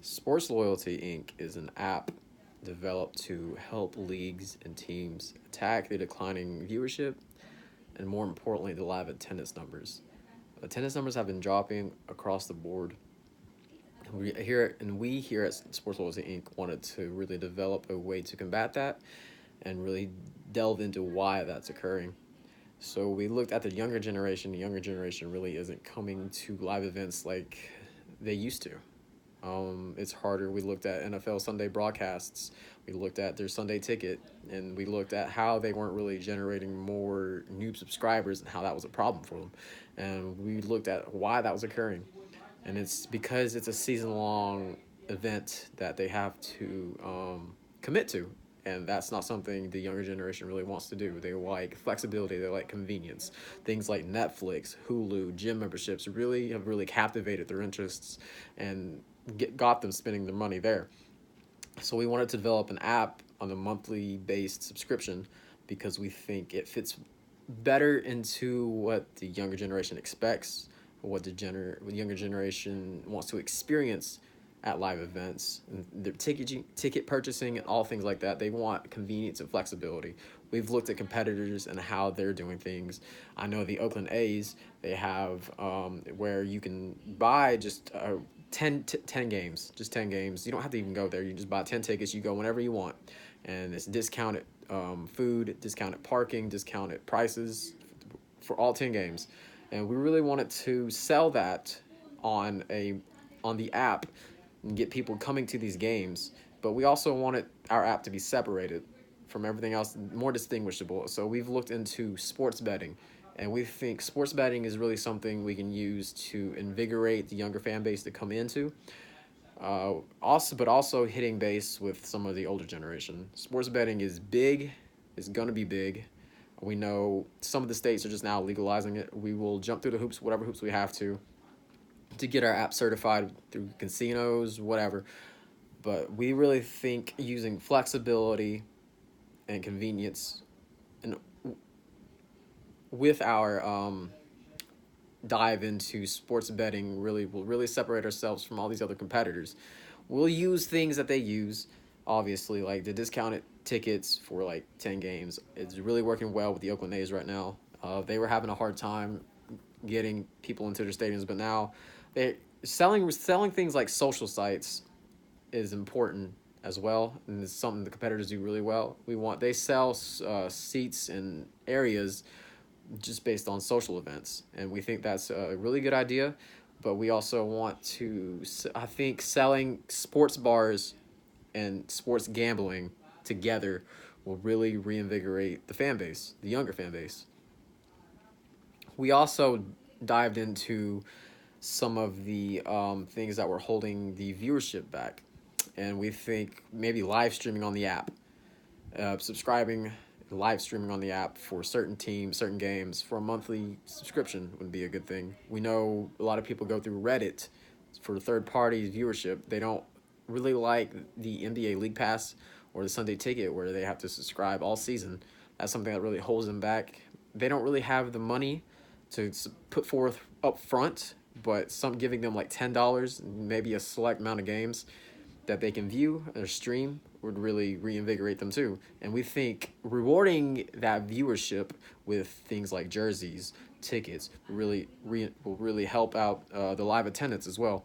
Sports Loyalty Inc. is an app developed to help leagues and teams attack the declining viewership and, more importantly, the live attendance numbers. Attendance numbers have been dropping across the board. We here at Sports Loyalty Inc. wanted to really develop a way to combat that and really delve into why that's occurring. So we looked at the younger generation. The younger generation really isn't coming to live events like they used to. It's harder. We looked at NFL Sunday broadcasts. We looked at their Sunday ticket, and we looked at how they weren't really generating more new subscribers and how that was a problem for them. And we looked at why that was occurring. And it's because it's a season long event that they have to commit to. And that's not something the younger generation really wants to do. They like flexibility, they like convenience. Things like Netflix, Hulu, gym memberships really captivated their interests and got them spending their money there. So we wanted to develop an app on a monthly based subscription because we think it fits better into what the younger generation expects, what the younger generation wants to experience at live events, and their ticket purchasing and all things like that. They want convenience and flexibility. We've looked at competitors and how they're doing things. I know the Oakland A's, they have where you can buy just 10 games, just 10 games. You don't have to even go there. You just buy 10 tickets. You go whenever you want. And it's discounted food, discounted parking, discounted prices for all 10 games. And we really wanted to sell that on the app and get people coming to these games. But we also wanted our app to be separated from everything else, more distinguishable. So we've looked into sports betting, and we think sports betting is really something we can use to invigorate the younger fan base to come into. But also hitting base with some of the older generation. Sports betting is big. It's gonna be big. We know some of the states are just now legalizing it. We will jump through the hoops, whatever hoops we have to get our app certified through casinos, whatever. But we really think using flexibility and convenience and with our dive into sports betting really will really separate ourselves from all these other competitors. We'll use things that they use, obviously, like the discounted tickets for like 10 games. It's really working well with the Oakland A's right now. They were having a hard time getting people into their stadiums, but now they selling things like social sites is important as well, and it's something the competitors do really well. They sell seats in areas just based on social events, and we think that's a really good idea. But we also want to, I think, selling sports bars and sports gambling together will really reinvigorate the fan base, the younger fan base. We also dived into some of the things that were holding the viewership back. And we think maybe live streaming on the app, subscribing, live streaming on the app for certain teams, certain games, for a monthly subscription would be a good thing. We know a lot of people go through Reddit for third party viewership. They don't really like the NBA League Pass or the Sunday Ticket where they have to subscribe all season. That's something that really holds them back. They don't really have the money to put forth up front, but some giving them like $10, maybe a select amount of games that they can view or stream would really reinvigorate them too. And we think rewarding that viewership with things like jerseys, tickets, will really help out the live attendance as well.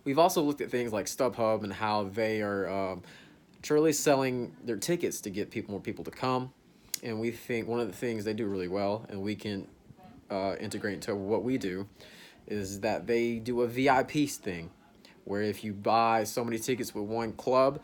We've also looked at things like StubHub and how they are truly selling their tickets to get more people to come. And we think one of the things they do really well, and we can integrate into what we do, is that they do a VIP thing where if you buy so many tickets with one club,